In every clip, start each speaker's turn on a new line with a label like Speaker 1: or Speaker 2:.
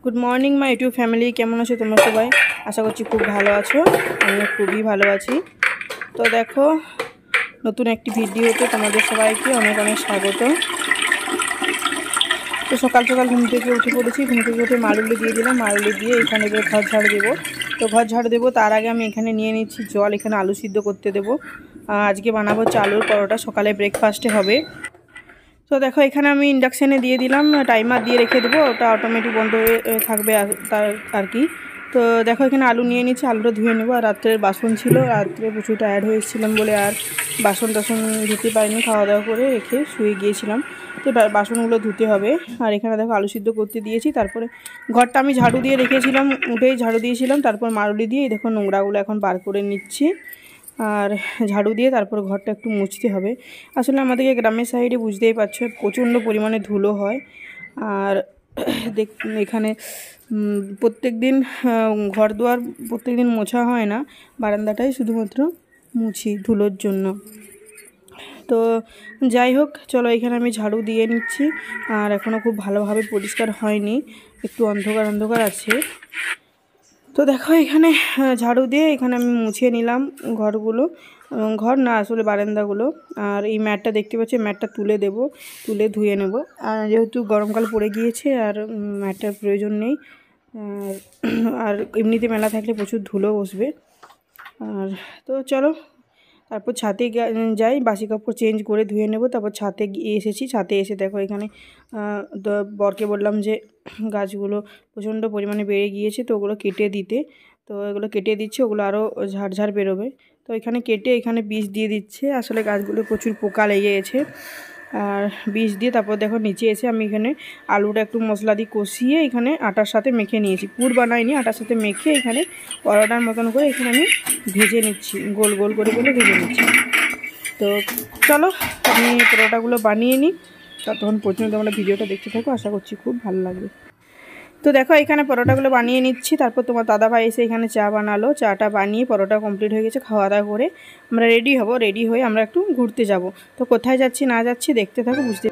Speaker 1: Good morning my YouTube family, কেমন আছো তোমরা সবাই? আশা করছি খুব ভালো আছো। আমিও খুবই ভালো আছি। তো দেখো, নতুন একটি ভিডিওতে তোমাদের সবাইকে অনেক অনেক স্বাগত। তো সকাল সকাল ঘুম থেকে উঠে পড়েছি। ঘুম থেকে উঠে মারুলি দিয়ে দিলাম। মারুলি দিয়ে এখানে ঘর ঝাড়ু দেবো। তো ঘর ঝাড়ু দেবো তার আগে আমি এখানে নিয়ে নিচ্ছি জল। এখানে আলু সিদ্ধ করতে দেবো। আজকে বানাবো আলুর পরোটা, সকালে ব্রেকফাস্টে হবে। তো দেখো, এখানে আমি ইন্ডাকশানে দিয়ে দিলাম, টাইমার দিয়ে রেখে দেবো, ওটা অটোমেটিক বন্ধ হয়ে থাকবে আর কি। তো দেখো, এখানে আলু নিয়ে নিচ্ছি, আলুটা ধুয়ে নেবো। আর রাত্রের বাসন ছিল, রাত্রে প্রচুর টায়ার্ড হয়েছিলাম বলে আর বাসন টাসন ধুতে পারিনি, খাওয়া দাওয়া করে রেখে শুয়ে গিয়েছিলাম। তো বাসনগুলো ধুতে হবে। আর এখানে দেখো আলু সিদ্ধ করতে দিয়েছি। তারপরে ঘরটা আমি ঝাড়ু দিয়ে রেখেছিলাম, উঠেই ঝাড়ু দিয়েছিলাম। তারপর মারুলি দিয়ে দেখো নোংরাগুলো এখন বার করে নিচ্ছি। আর ঝাড়ু দিয়ে তারপর ঘরটা একটু মুছতে হবে। আসলে আমাদেরকে গ্রামের সাইডে বুঝতেই পারছো প্রচণ্ড পরিমাণে ধুলো হয়। আর এখানে প্রত্যেক দিন ঘর দুয়ার প্রত্যেক দিন মোছা হয় না, বারান্দাটাই শুধুমাত্র মুছি ধুলোর জন্য। তো যাই হোক, চলো এখানে আমি ঝাড়ু দিয়ে নিচ্ছি। আর এখনও খুব ভালোভাবে পরিষ্কার হয়নি, একটু অন্ধকার অন্ধকার আছে। তো দেখো, এখানে ঝাড়ু দিয়ে এখানে আমি মুছিয়ে নিলাম ঘরগুলো, ঘর না আসলে বারান্দাগুলো। আর এই ম্যাটটা দেখতে পাচ্ছি, ম্যাটটা তুলে দেব, তুলে ধুয়ে নেব। আর যেহেতু গরমকাল পড়ে গিয়েছে আর ম্যাটটার প্রয়োজন নেই। আর এমনিতে মেলা থাকলে প্রচুর ধুলো বসবে। আর তো চলো, তারপর ছাদে যাই, বাসি কাপড় চেঞ্জ করে ধুয়ে নেব। তারপর ছাদে এসেছি। ছাদে এসে দেখো এখানে বরকে বললাম যে গাছগুলো প্রচণ্ড পরিমাণে বেড়ে গিয়েছে, তো ওগুলো কেটে দিতে। তো এগুলো কেটে দিচ্ছে, ওগুলো আরও ঝাড় বেরোবে। তো এখানে কেটে এখানে বীজ দিয়ে দিচ্ছে। আসলে গাছগুলো প্রচুর পোকা লেগে গেছে। আর বীজ দিয়ে তারপর দেখো নিচে এসে আমি এখানে আলুটা একটু মশলা দিয়ে কষিয়ে এখানে আটার সাথে মেখে নিয়েছি। পুর বানাইনি, আটার সাথে মেখে এখানে পরোটার মতন করে এখানে আমি ভেজে নিচ্ছি, গোল গোল করে ভেজে নিচ্ছি। তো চলো আমি পরোটাগুলো বানিয়ে নিই। ততক্ষণ পর্যন্ত তোমরা ভিডিওটা দেখতে থাকো, আশা করছি খুব ভালো লাগবে। তো দেখো, এখানে পরোটাগুলো বানিয়ে নিচ্ছি। তারপর তোমার দাদাভাই এসে এখানে চা বানালো। চাটা বানিয়ে পরোটা কমপ্লিট হয়ে গেছে। খাওয়া দাওয়া করে আমরা রেডি হব। রেডি হয়ে আমরা একটু ঘুরতে যাব। তো কোথায় যাচ্ছি না যাচ্ছি দেখতে থাকো, বুঝতে।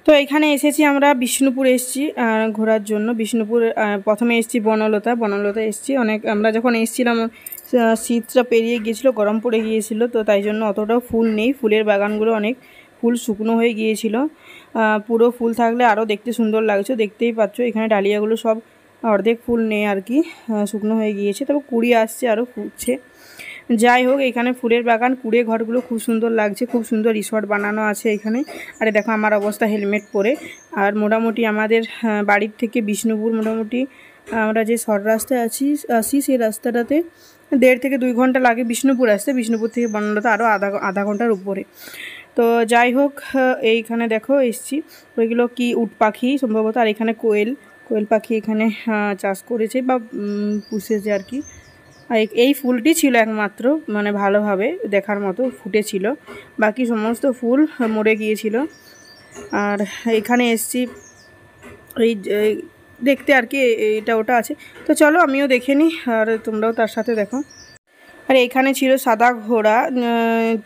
Speaker 1: তো এখানে এসেছি আমরা, বিষ্ণুপুর এসেছি ঘোরার জন্য। বিষ্ণুপুর প্রথমে এসেছি বনলতা এসেছি। অনেক আমরা যখন এসেছিলাম শীতটা পেরিয়ে গিয়েছিলো, গরম পড়ে গিয়েছিলো, তো তাই জন্য অতটাও ফুল নেই। ফুলের বাগানগুলো অনেক ফুল শুকনো হয়ে গিয়েছিল। পুরো ফুল থাকলে আরও দেখতে সুন্দর লাগছে। দেখতেই পাচ্ছ এখানে ডালিয়াগুলো সব অর্ধেক ফুল নেই আর কি, শুকনো হয়ে গিয়েছে। তবে কুড়ি আসছে, আরও ফুটছে। যাই হোক, এখানে ফুলের বাগান, কুড়ে ঘরগুলো খুব সুন্দর লাগছে। খুব সুন্দর রিসর্ট বানানো আছে এখানে। আরে দেখো আমার অবস্থা হেলমেট পরে। আর মোটামুটি আমাদের বাড়ির থেকে বিষ্ণুপুর মোটামুটি আমরা যে শর্ট রাস্তায় আসি সেই রাস্তাটাতে 1.5 থেকে 2 ঘন্টা লাগে বিষ্ণুপুর আসতে। বিষ্ণুপুর থেকে বনলতা আরও আধা ঘন্টার উপরে। তো যাই হোক, এইখানে দেখো এসছি। ওইগুলো কি উট পাখি সম্ভবত। আর এখানে কোয়েল পাখি এখানে চাষ করেছে বা পুষেছে আর কি। আর এই ফুলটি ছিল একমাত্র মানে ভালোভাবে দেখার মতো ফুটেছিল, বাকি সমস্ত ফুল মরে গিয়েছিল। আর এখানে এসছি এই দেখতে আর কি, এটা ওটা আছে। তো চলো আমিও দেখে নিই আর তোমরাও তার সাথে দেখো। আর এখানে ছিল সাদা ঘোড়া,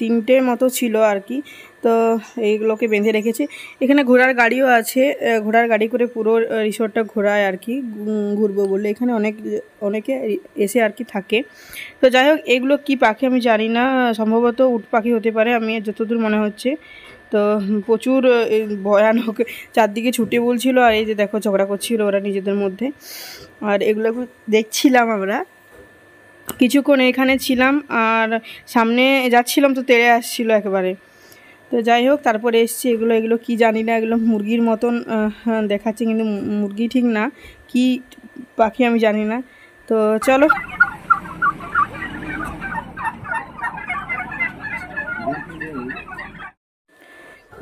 Speaker 1: 3টে মতো ছিল আর কি। তো এইগুলোকে বেঁধে রেখেছে। এখানে ঘোড়ার গাড়িও আছে, ঘোড়ার গাড়ি করে পুরো রিসোর্টটা ঘোরায় আর কি, ঘুরবো বলে। এখানে অনেকে এসে আর কি থাকে। তো যাই হোক, এগুলো কি পাখি আমি জানি না, সম্ভবত উট পাখি হতে পারে আমি যতদূর মনে হচ্ছে। তো প্রচুর ভয়ানক চারদিকে ছুটে বলছিল, আর এই যে দেখো ঝগড়া করছিল ওরা নিজেদের মধ্যে। আর এগুলো দেখছিলাম আমরা, কিছুক্ষণ এখানে ছিলাম, আর সামনে যাচ্ছিলাম তো তেড়ে আসছিল একেবারে। তো যাই হোক, তারপরে এসছি। এগুলো কি জানি না, এগুলো মুরগির মতন দেখাচ্ছে, কিন্তু মুরগি ঠিক না, কি পাখি আমি জানি না। তো চলো।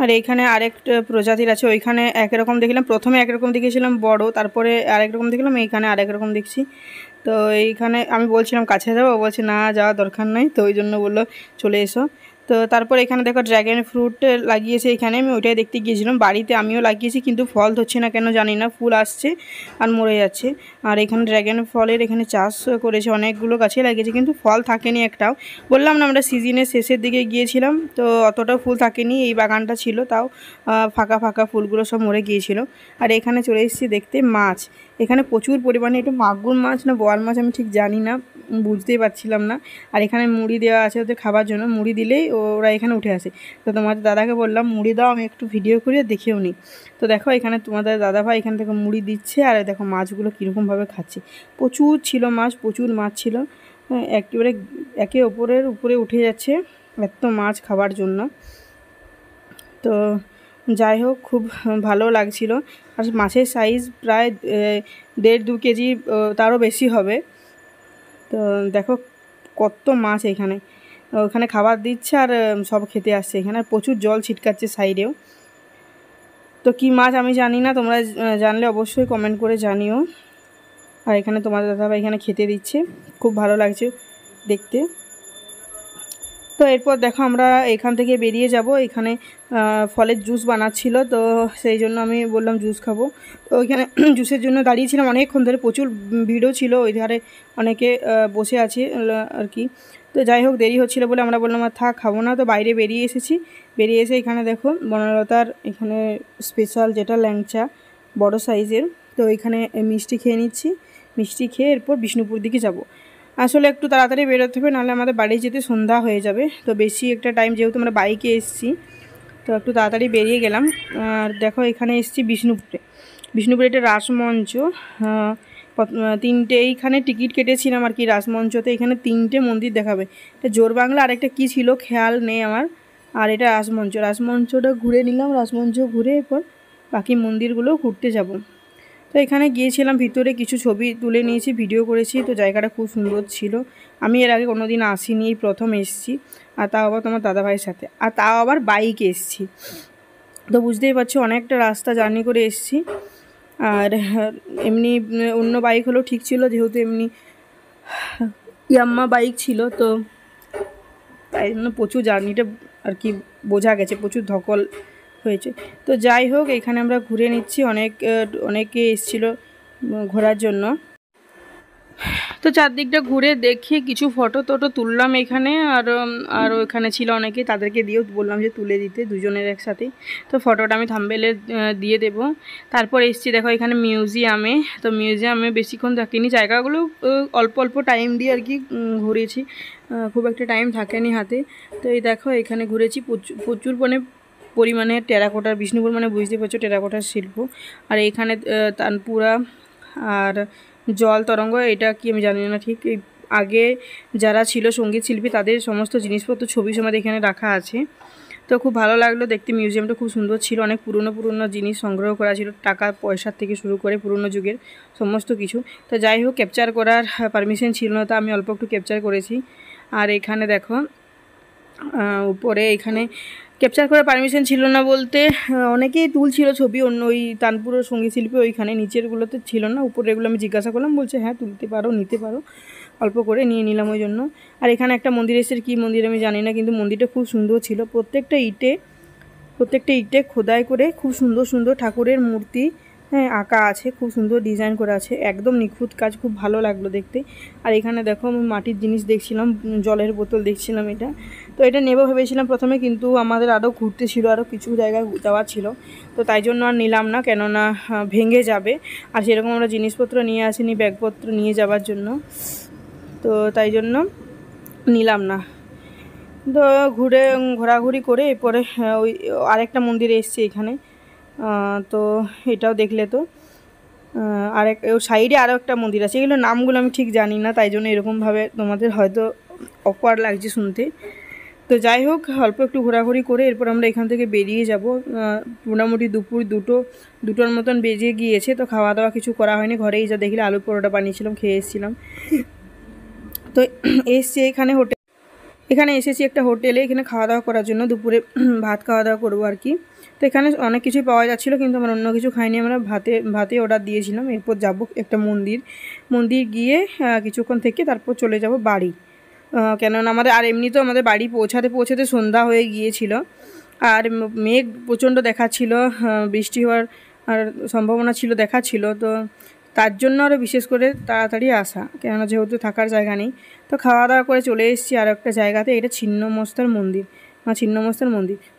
Speaker 1: আর এইখানে আরেকটা প্রজাতির আছে, ওইখানে একরকম দেখলাম, প্রথমে একরকম দেখেছিলাম বড়, তারপরে আরেক রকম দেখলাম, এইখানে আরেক রকম দেখছি। তো এইখানে আমি বলছিলাম কাছে যাবো, বলছে না যাওয়ার দরকার নাই, তো ওই জন্য বললো চলে এসো। তো তারপর এখানে দেখো ড্র্যাগন ফ্রুট লাগিয়েছে এখানে, আমি ওইটাই দেখতে গিয়েছিলাম। বাড়িতে আমিও লাগিয়েছি, কিন্তু ফল ধরছে না কেন জানি না, ফুল আসছে আর মরে যাচ্ছে। আর এখানে ড্র্যাগন ফলের এখানে চাষ করেছে, অনেকগুলো গাছে লাগিয়েছে, কিন্তু ফল থাকেনি একটাও। বললাম না আমরা সিজনের শেষের দিকে গিয়েছিলাম, তো অতটাও ফুল থাকেনি, এই বাগানটা ছিল তাও ফাঁকা ফাঁকা, ফুলগুলো সব মরে গিয়েছিল। আর এখানে চলে এসেছি দেখতে মাছ, এখানে প্রচুর পরিমাণে, একটু মাগুর মাছ না বোয়াল মাছ আমি ঠিক জানি না, বুঝতেই পারছিলাম না। আর এখানে মুড়ি দেওয়া আছে ওদের খাবার জন্য, মুড়ি দিলেই ওরা এখানে উঠে আসে। তো তোমাদের দাদাকে বললাম মুড়ি দাও, আমি একটু ভিডিও করে দেখেও নিই। তো দেখো এখানে তোমাদের দাদাভাই এখান থেকে মুড়ি দিচ্ছে, আর দেখো মাছগুলো কীরকমভাবে খাচ্ছে। প্রচুর ছিল মাছ, প্রচুর মাছ ছিল, একেবারে একে অপরের উপরে উঠে যাচ্ছে এত মাছ খাবার জন্য। তো যাই হোক, খুব ভালো লাগছিল। আর মাছের সাইজ প্রায় 1.5-2 কেজি, তারও বেশি হবে। তো দেখো কত মাছ এখানে, ওখানে খাবার দিচ্ছে আর সব খেতে আসছে এখানে, আর প্রচুর জল ছিটকাচ্ছে সাইডেও। তো কি মাছ আমি জানি না, তোমরা জানলে অবশ্যই কমেন্ট করে জানিও। আর এখানে তোমাদের দাদাভাই এখানে খেতে দিচ্ছে, খুব ভালো লাগছে দেখতে। তো এরপর দেখো আমরা এখান থেকে বেরিয়ে যাব, এখানে ফলের জুস বানাচ্ছিল, তো সেই জন্য আমি বললাম জুস খাবো। তো ওইখানে জুসের জন্য দাঁড়িয়েছিলাম অনেকক্ষণ ধরে, প্রচুর ভিড়ও ছিল ওই ধারে, অনেকে বসে আছে আর কি। তো যাই হোক দেরি হচ্ছিলো বলে আমরা বললাম আর থাক, খাবো না। তো বাইরে বেরিয়ে এসেছি, বেরিয়ে এসে এখানে দেখো বনলতার এখানে স্পেশাল যেটা ল্যাংচা বড় সাইজের, তো এখানে মিষ্টি খেয়ে নিচ্ছি। মিষ্টি খেয়ে এরপর বিষ্ণুপুর দিকে যাব। আসলে একটু তাড়াতাড়ি বেরোতে হবে, নাহলে আমাদের বাড়ি যেতে সন্ধ্যা হয়ে যাবে। তো বেশি একটা টাইম, যেহেতু আমরা বাইকে এসেছি, তো একটু তাড়াতাড়ি বেরিয়ে গেলাম। আর দেখো এখানে এসেছি বিষ্ণুপুরে। বিষ্ণুপুরে একটা রাসমঞ্চ, 3টে এইখানে টিকিট কেটেছিলাম আর কি রাসমঞ্চতে। এখানে 3টে মন্দির দেখাবে, এটা জোর বাংলা, আর একটা কী ছিল খেয়াল নেই আমার। আর এটা রাসমঞ্চ, রাসমঞ্চটা ঘুরে নিলাম, রাসমঞ্চ ঘুরে এরপর বাকি মন্দিরগুলো ঘুরতে যাব। তো এখানে গিয়েছিলাম, ভিতরে কিছু ছবি তুলে নিয়েছি, ভিডিও করেছি। তো জায়গাটা খুব সুন্দর ছিল, আমি এর আগে কোনো দিন আসিনি, এই প্রথম এসেছি, আর তাও আবার তোমার দাদাভাইয়ের সাথে, আর তাও আবার বাইকে এসেছি। তো বুঝতেই পারছো অনেকটা রাস্তা জার্নি করে এসেছি। আর এমনি অন্য বাইক হলেও ঠিক ছিল, যেহেতু এমনি ইয়াম্মা বাইক ছিল, তো তাই জন্য প্রচুর জার্নিটা আর কি বোঝা গেছে, প্রচুর ধকল হয়েছে। তো যাই হোক এখানে আমরা ঘুরে নিচ্ছি, অনেকে এসেছিলো ঘোরার জন্য। তো চারদিকটা ঘুরে দেখে কিছু ফটো টটো তুললাম এখানে, আর ওখানে ছিল অনেকে, তাদেরকে দিয়েও বললাম যে তুলে দিতে দুজনের একসাথেই। তো ফটোটা আমি থাম্বনেলে দিয়ে দেব। তারপর এসছি দেখো এখানে মিউজিয়ামে। তো মিউজিয়ামে বেশিক্ষণ থাকিনি, জায়গাগুলো অল্প অল্প টাইম দিয়ে আর কি ঘুরেছি, খুব একটা টাইম থাকেনি হাতে। তো এই দেখো এখানে ঘুরেছি, প্রচুর পরিমাণে টেরাকোটার, বিষ্ণুপুর মানে বুঝতে পারছো টেরাকোটার শিল্প। আর এখানে তানপুরা আর জল তরঙ্গ, এটা কি আমি জানি না ঠিক, এই আগে যারা ছিল সঙ্গীত শিল্পী তাদের সমস্ত জিনিসপত্র ছবি সমেত এখানে রাখা আছে। তো খুব ভালো লাগলো দেখতে, মিউজিয়ামটা খুব সুন্দর ছিল, অনেক পুরনো জিনিস সংগ্রহ করা ছিল, টাকা পয়সার থেকে শুরু করে পুরনো যুগের সমস্ত কিছু। তো যাই হোক ক্যাপচার করার পারমিশন ছিল না, তো আমি অল্প একটু ক্যাপচার করেছি। আর এখানে দেখো উপরে এখানে ক্যাপচার করার পারমিশন ছিল না বলতে অনেকেই তুলছিল ছবি, অন্য ওই তানপুরের সঙ্গীত শিল্পী ওইখানে, নিচেরগুলোতে ছিল না, উপরেরগুলো আমি জিজ্ঞাসা করলাম, বলছে হ্যাঁ তুলতে পারো, নিতে পারো, অল্প করে নিয়ে নিলাম ওই জন্য। আর এখানে একটা মন্দির এসেছে, কী মন্দির আমি জানি না, কিন্তু মন্দিরটা খুব সুন্দর ছিল, প্রত্যেকটা ইটে খোদাই করে খুব সুন্দর সুন্দর ঠাকুরের মূর্তি আঁকা আছে, খুব সুন্দর ডিজাইন করা আছে, একদম নিখুঁত কাজ, খুব ভালো লাগলো দেখতে। আর এখানে দেখো আমি মাটির জিনিস দেখছিলাম, জলের বোতল দেখছিলাম, এটা তো এটা নেবো ভেবেছিলাম প্রথমে, কিন্তু আমাদের আরও ঘুরতে ছিল, আরও কিছু জায়গায় যাওয়া ছিল, তো তাই জন্য আর নিলাম না, কেননা ভেঙে যাবে, আর সেরকম আমরা জিনিসপত্র নিয়ে আসিনি ব্যাগপত্র নিয়ে যাওয়ার জন্য, তো তাই জন্য নিলাম না। তো ঘোরাঘুরি করে এরপরে ওই আরেকটা মন্দিরে এসছি এখানে। তো এটাও দেখলে তো আরেক ওই সাইডে আরও একটা মন্দির আছে, এগুলো নামগুলো আমি ঠিক জানি না, তাই জন্য এরকমভাবে তোমাদের হয়তো অকওয়ার্ড লাগছে শুনতে। তো যাই হোক, অল্প একটু ঘোরাঘুরি করে এরপর আমরা এখান থেকে বেরিয়ে যাব। মোটামুটি দুপুর দুটোর মতন বেজে গিয়েছে। তো খাওয়া দাওয়া কিছু করা হয়নি, ঘরেই যা দেখলে আলু পরোটা বানিয়েছিলাম, খেয়ে এসেছিলাম। তো এসছি এখানে এসেছি একটা হোটেলে, এখানে খাওয়া দাওয়া করার জন্য দুপুরে ভাত খাওয়া দাওয়া করবো আর কি। তো এখানে অনেক কিছুই পাওয়া যাচ্ছিলো, কিন্তু আমরা অন্য কিছু খাইনি, আমরা ভাতে অর্ডার দিয়েছিলাম। এরপর যাব একটা মন্দির গিয়ে কিছুক্ষণ থেকে তারপর চলে যাব বাড়ি। কেননা আর এমনিতেও আমাদের বাড়ি পৌঁছাতে সন্ধ্যা হয়ে গিয়েছিল, আর মেঘ প্রচণ্ড দেখাচ্ছিল, বৃষ্টি হওয়ার আর সম্ভাবনা দেখাচ্ছিল। তো তার জন্য আরও বিশেষ করে তাড়াতাড়ি আসা, কেননা যেহেতু থাকার জায়গা নেই। তো খাওয়া দাওয়া করে চলে এসেছি আর একটা জায়গাতে, এটা ছিন্নমস্তার মন্দির।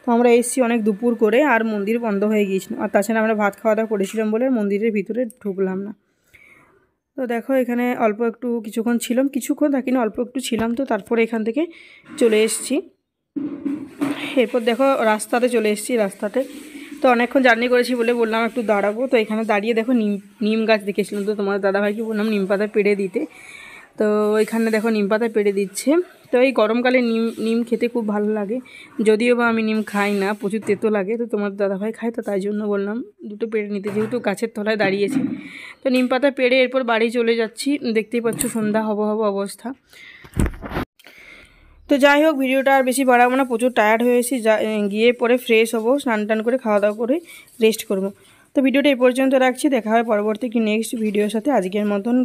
Speaker 1: তো আমরা এসেছি অনেক দুপুর করে, আর মন্দির বন্ধ হয়ে গিয়েছিল, আর তাছাড়া আমরা ভাত খাওয়া দাওয়া করেছিলাম বলে মন্দিরের ভিতরে ঢুকলাম না। তো দেখো এখানে অল্প একটু কিছুক্ষণ থাকিনি, অল্প একটু ছিলাম। তো তারপরে এখান থেকে চলে এসেছি। এরপর দেখো রাস্তাতে চলে এসেছি। তো অনেকক্ষণ জার্নি করেছি বলে বললাম একটু দাঁড়াবো। তো এখানে দাঁড়িয়ে দেখো নিম গাছ দেখেছিলাম, তো তোমার দাদাভাইকে বললাম নিম পাতা পেড়ে দিতে। তো এখানে দেখো নিম পাতা পেড়ে দিচ্ছে। তো এই গরমকালে নিম খেতে খুব ভালো লাগে, যদিও বা আমি নিম খাই না, প্রচুর তেতো লাগে। তো তোমার দাদাভাই খায়, তো তাই জন্য বললাম দুটো পেড়ে নিতে, যেহেতু গাছের তলায় দাঁড়িয়েছে। তো নিম পাতা পেড়ে এরপর বাড়ি চলে যাচ্ছি। দেখতেই পাচ্ছ সন্ধ্যা হব অবস্থা। তো যাই হোক, ভিডিওটা আর বেশি বাড়াবো না, প্রচুর টায়ার্ড হয়েছি। গিয়ে পরে ফ্রেশ হবো, স্নান করে খাওয়া দাওয়া করে রেস্ট করব। তো ভিডিওটা এই পর্যন্ত রাখছি, দেখা হয় পরবর্তী নেক্সট ভিডিওর সাথে। আজকের মতন